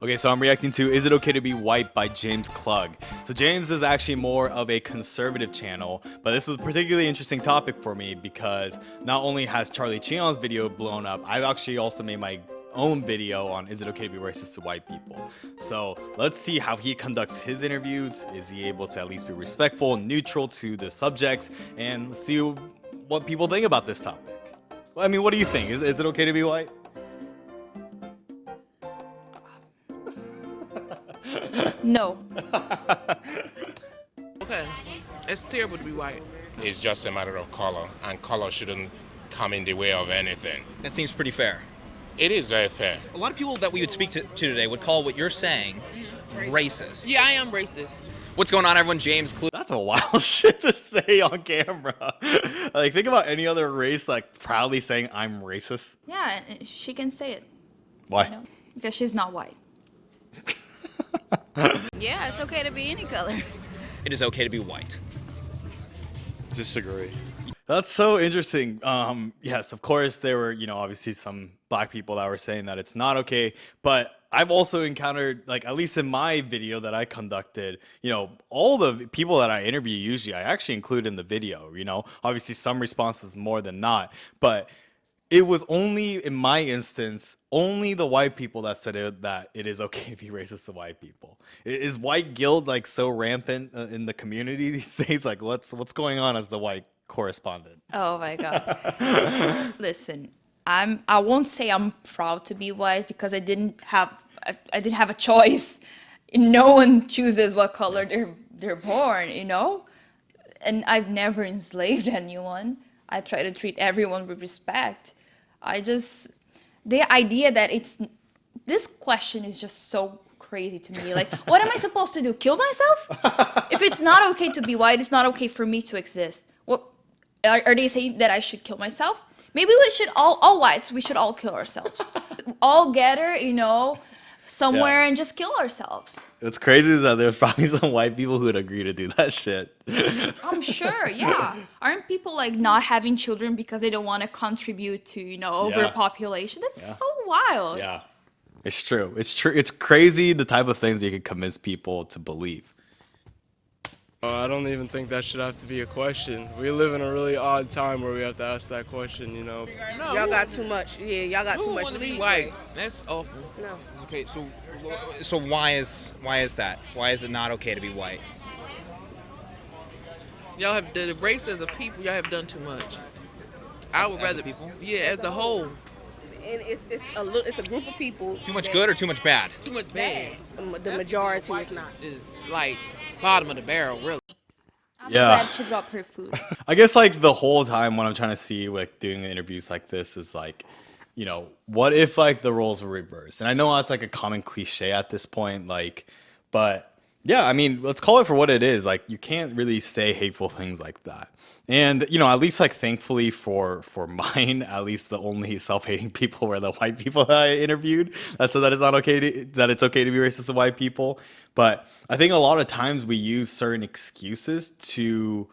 Okay, so I'm reacting to Is It Okay to Be White by James Klug. So James is actually more of a conservative channel, but this is a particularly interesting topic for me because not only has Charlie Cheon's video blown up, I've actually also made my own video on Is It Okay to Be Racist to White People. So let's see how he conducts his interviews. Is he able to at least be respectful and neutral to the subjects? And let's see what people think about this topic. Well, I mean, what do you think? Is it okay to be white? No. Okay, it's terrible to be white. It's just a matter of color, and color shouldn't come in the way of anything. That seems pretty fair. It is very fair. A lot of people that we would speak to today would call what you're saying racist. Yeah, I am racist. What's going on, everyone? James Klug. That's a wild shit to say on camera. Like, think about any other race, like, proudly saying, I'm racist. Yeah, she can say it. Why? You know, because she's not white. Yeah, it's okay to be any color. It is okay to be white. Disagree. That's so interesting. Yes, of course, there were, obviously some black people that were saying that it's not okay, but I've also encountered, like, at least in my video that I conducted, all the people that I interview usually I actually include in the video, obviously some responses more than not, but it was only, in my instance, only the white people that said that it is okay to be racist to white people. Is white guilt like so rampant in the community these days? Like, what's going on as the white correspondent? Oh my God. Listen, I won't say I'm proud to be white because I didn't have a choice. No one chooses what color they're born, And I've never enslaved anyone. I try to treat everyone with respect. The idea that this question is just so crazy to me. Like, what am I supposed to do? Kill myself? If it's not okay to be white, it's not okay for me to exist. What are they saying that I should kill myself? Maybe we should all whites, we should all kill ourselves. All gather, somewhere and just kill ourselves. It's crazy that there's probably some white people who would agree to do that shit. I'm sure, yeah. Aren't people like not having children because they don't want to contribute to, overpopulation? That's so wild. Yeah, it's true. It's true. It's crazy the type of things you can convince people to believe. I don't even think that should have to be a question. We live in a really odd time where we have to ask that question, No, Y'all got too much. Yeah, y'all got who too much want to be leeway. white? That's awful. No. Okay, so why is that? Why is it not okay to be white? Y'all have the race as a people. Y'all have done too much. I would As a rather people? Yeah, as a whole. And it's a group of people. Too much good or too much bad? Too much bad. The majority is not. Is like bottom of the barrel, really. I'm Yeah. glad she dropped her food. I guess like the whole time what I'm trying to see like doing interviews like this is like, what if like the roles were reversed? And I know that's like a common cliche at this point, like, but yeah, I mean, let's call it for what it is. Like, you can't really say hateful things like that. And, at least like thankfully for mine, at least the only self-hating people were the white people that I interviewed that said that it's not okay that it's okay to be racist to white people. But I think a lot of times we use certain excuses to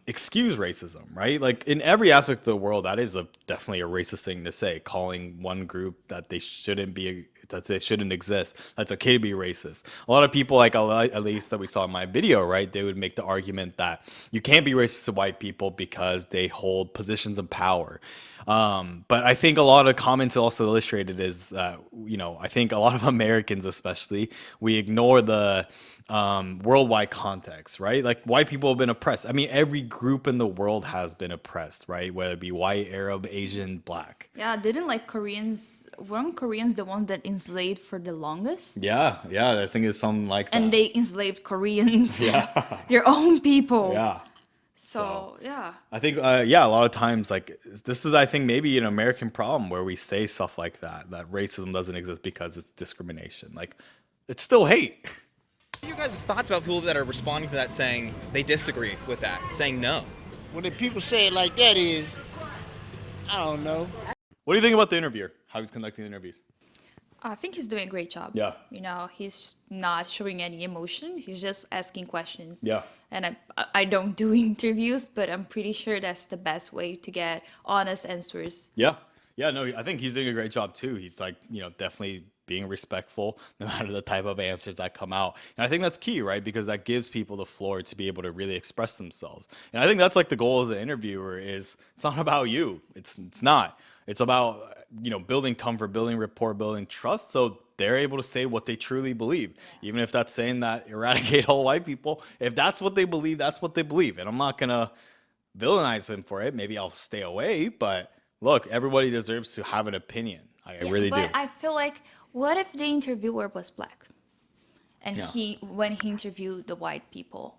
excuse racism, right? Like in every aspect of the world, that is definitely a racist thing to say, calling one group that they shouldn't exist. That's okay to be racist. A lot of people, like at least that we saw in my video, right? They would make the argument that you can't be racist to white people because they hold positions of power. But I think a lot of comments also illustrated is that, I think a lot of Americans especially, we ignore the worldwide context, right? Like white people have been oppressed. I mean, every group in the world has been oppressed, right? Whether it be white, Arab, Asian, black. Yeah, weren't Koreans the ones that enslaved for the longest? Yeah, I think it's something like that. And they enslaved Koreans. Yeah. Their own people. Yeah. So, yeah. I think, a lot of times, like, this is, I think, maybe an American problem where we say stuff like that racism doesn't exist because it's discrimination. Like, it's still hate. What are your guys' thoughts about people that are responding to that saying they disagree with that, saying no? When the people say it like that is, I don't know. What do you think about the interviewer? How he's conducting the interviews? I think he's doing a great job. Yeah. He's not showing any emotion. He's just asking questions. Yeah. And I don't do interviews, but I'm pretty sure that's the best way to get honest answers. Yeah. Yeah, no, I think he's doing a great job too. He's like, definitely being respectful no matter the type of answers that come out. And I think that's key, right? Because that gives people the floor to be able to really express themselves. And I think that's like the goal as an interviewer is it's not about you. It's not. It's about, building comfort, building rapport, building trust. So they're able to say what they truly believe, even if that's saying that eradicate all white people. If that's what they believe, that's what they believe. And I'm not going to villainize them for it. Maybe I'll stay away. But look, everybody deserves to have an opinion. I really do. But I feel like, what if the interviewer was black? And when he interviewed the white people,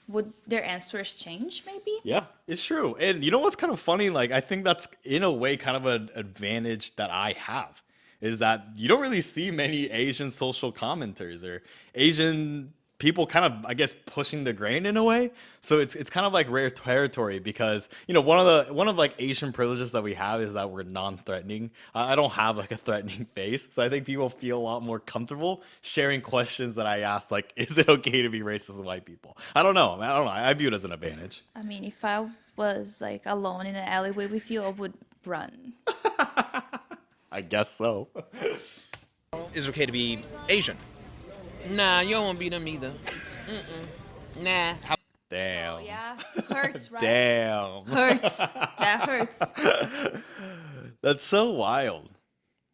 would their answers change maybe? Yeah, it's true. And you know what's kind of funny? Like, I think that's in a way kind of an advantage that I have is that you don't really see many Asian social commenters or Asian people kind of, I guess, pushing the grain in a way. So it's kind of like rare territory because, one of like Asian privileges that we have is that we're non-threatening. I don't have like a threatening face. So I think people feel a lot more comfortable sharing questions that I ask, like, is it okay to be racist to white people? I don't know. I view it as an advantage. I mean, if I was like alone in an alleyway with you, I would run. I guess so. Is it okay to be Asian? Nah, you don't want to be them either. Nah. Damn. Oh, yeah, hurts, right? Damn. Hurts. That hurts. That's so wild.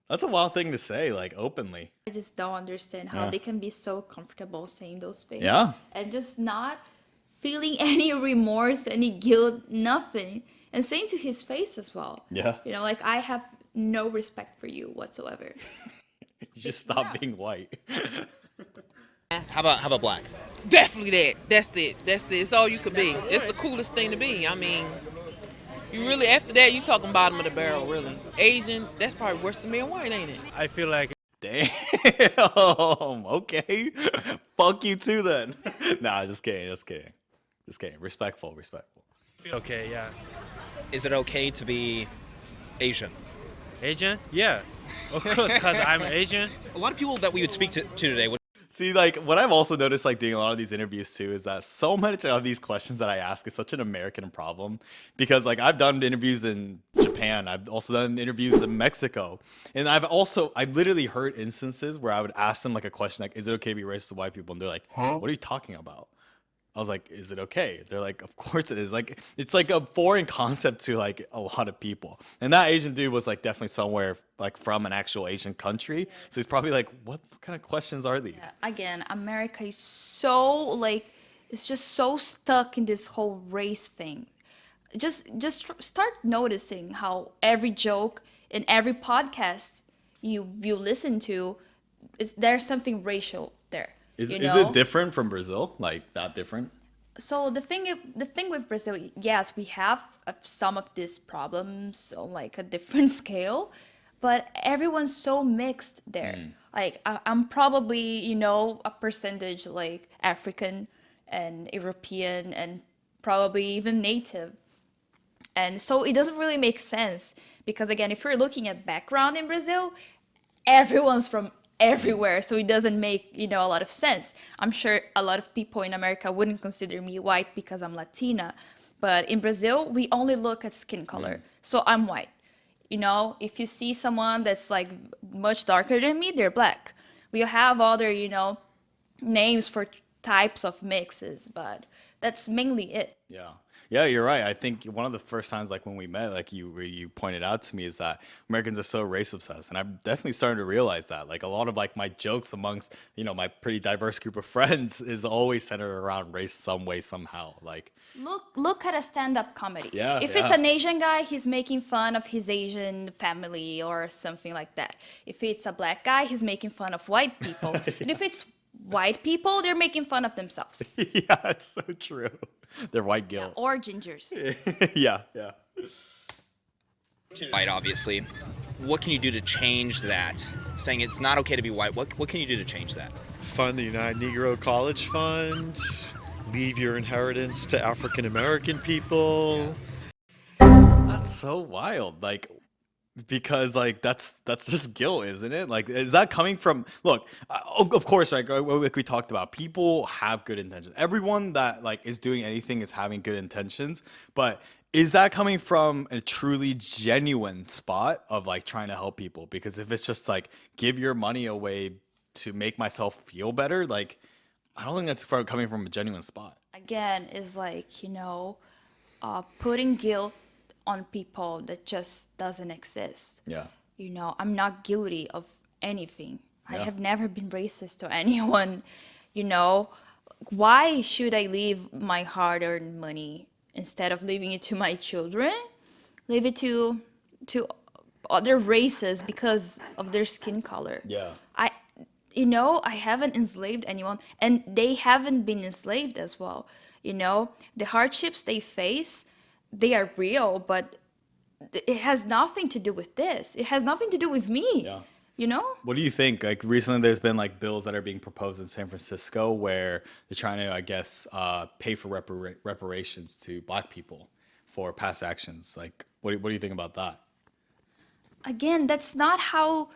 That's a wild thing to say, like, openly. I just don't understand how they can be so comfortable saying those things. Yeah. And just not feeling any remorse, any guilt, nothing. And saying to his face as well. Yeah. Like, I have no respect for you whatsoever. You just stop being white. How about black? Definitely that. That's it. It's all you could be. It's the coolest thing to be. I mean, you really, after that, you talking bottom of the barrel, really. Asian, that's probably worse than being white, ain't it? I feel like Damn. Okay. Fuck you too then. Nah, just kidding. Respectful. okay, yeah. Is it okay to be Asian? Asian? Yeah. Of course, because I'm Asian. A lot of people that we would speak to today would. See, like, what I've also noticed, like, doing a lot of these interviews, too, is that so much of these questions that I ask is such an American problem. Because, like, I've done interviews in Japan. I've also done interviews in Mexico. And I've literally heard instances where I would ask them, like, a question, like, is it okay to be racist to white people? And they're like, what are you talking about? I was like, is it okay? They're like, of course it is. Like, it's like a foreign concept to like a lot of people. And that Asian dude was like definitely somewhere like from an actual Asian country. So he's probably like, what kind of questions are these? Yeah, again, America is so like, it's just so stuck in this whole race thing. Just start noticing how every joke in every podcast you listen to, there's something racial there. Is it different from Brazil? Like that different? So the thing with Brazil, yes, we have some of these problems on like a different scale, but everyone's so mixed there. Like I'm probably, a percentage like African and European and probably even native. And so it doesn't really make sense because again, if you're looking at background in Brazil, everyone's from everywhere, so it doesn't make a lot of sense. I'm sure a lot of people in America wouldn't consider me white because I'm Latina, but in Brazil we only look at skin color. So I'm white. If you see someone that's like much darker than me, they're black. We have other names for types of mixes, but that's mainly it. Yeah, you're right. I think one of the first times, like when we met, like you pointed out to me, is that Americans are so race obsessed, and I'm definitely starting to realize that. Like a lot of like my jokes amongst my pretty diverse group of friends is always centered around race, some way, somehow. Like look at a stand-up comedy. Yeah, if it's an Asian guy, he's making fun of his Asian family or something like that. If it's a black guy, he's making fun of white people, and if it's white people, they're making fun of themselves. Yeah, it's so true. They're white guilt. Or gingers. Yeah. White, obviously. What can you do to change that? Saying it's not okay to be white. What can you do to change that? Fund the United Negro College Fund. Leave your inheritance to African American people. That's so wild. Like, because like that's just guilt, isn't it? Like, is that coming from? Look, of course, right? Like we talked about, people have good intentions. Everyone that like is doing anything is having good intentions, but Is that coming from a truly genuine spot of like trying to help people? Because if it's just like give your money away to make myself feel better, like I don't think that's coming from a genuine spot. Again, is like, putting guilt on people that just doesn't exist. Yeah. I'm not guilty of anything. I Yeah. have never been racist to anyone. you know why should I leave my hard-earned money instead of leaving it to my children, leave it to other races because of their skin color? Yeah. I haven't enslaved anyone, and they haven't been enslaved as well. The hardships they face, they are real, but it has nothing to do with this. It has nothing to do with me. Yeah. What do you think? Like recently, there's been like bills that are being proposed in San Francisco where they're trying to, I guess, pay for reparations to Black people for past actions. Like, what do you think about that? Again, that's not how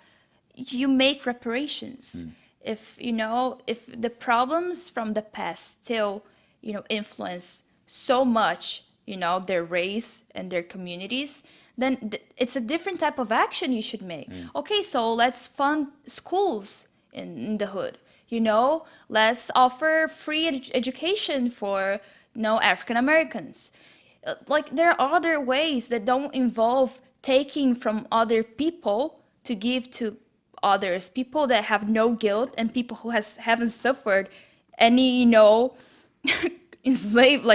you make reparations. If the problems from the past still, influence so much, their race and their communities, then it's a different type of action you should make. Okay, so let's fund schools in the hood. Let's offer free education for African Americans. Like there are other ways that don't involve taking from other people to give to others, people that have no guilt and people who haven't suffered any, enslaved,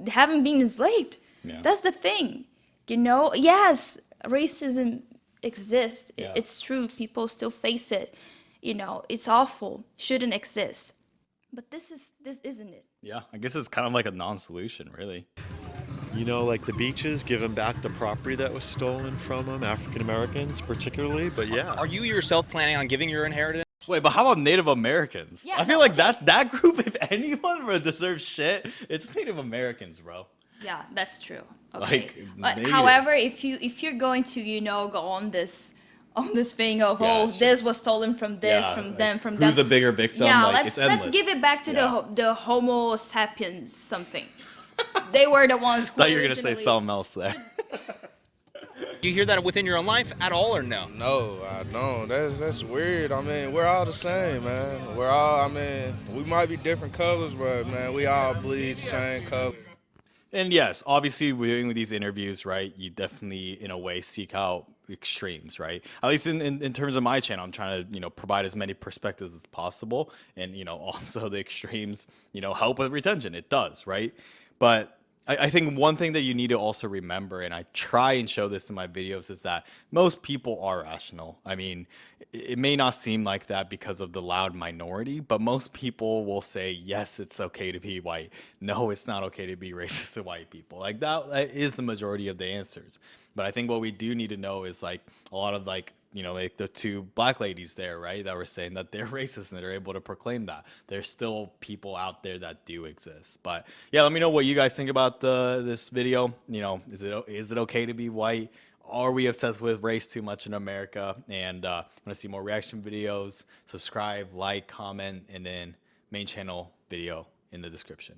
haven't been enslaved. Yeah. That's the thing. Yes, racism exists. Yeah. It's true. People still face it. It's awful. Shouldn't exist. But this isn't it. Yeah, I guess it's kind of like a non-solution, really. Like the beaches, giving back the property that was stolen from them, African Americans particularly. But yeah. Are you yourself planning on giving your inheritance? Wait, but how about Native Americans? Yeah, I feel no, like that group, if anyone deserves shit, it's Native Americans, bro. Yeah, that's true. Okay. Like, But Native. however, if you're going to go on this thing of Yeah, oh, this was stolen from this, Yeah, from like, them, from them. who's a bigger victim? Yeah, Like, let's it's endless. give it back to Yeah. the Homo sapiens something. They were the ones who Thought you were gonna say originally- something else there. Do you hear that within your own life at all, or no? No, I don't. That's weird. I mean, we're all the same, man. We might be different colors, but man, we all bleed the same color. And yes, obviously, we're doing with these interviews, right? You definitely, in a way, seek out extremes, right? At least in terms of my channel, I'm trying to, provide as many perspectives as possible, and also the extremes, help with retention. It does, right? But I think one thing that you need to also remember, and I try and show this in my videos, is that most people are rational. I mean, it may not seem like that because of the loud minority, but most people will say, yes, it's okay to be white. No, it's not okay to be racist to white people. Like that is the majority of the answers. But I think what we do need to know is like a lot of like the two Black ladies there, right, that were saying that they're racist and they're able to proclaim that. There's still people out there that do exist. But yeah, let me know what you guys think about this video. Is it okay to be white? Are we obsessed with race too much in America? And want to see more reaction videos, subscribe, like, comment, and then main channel video in the description.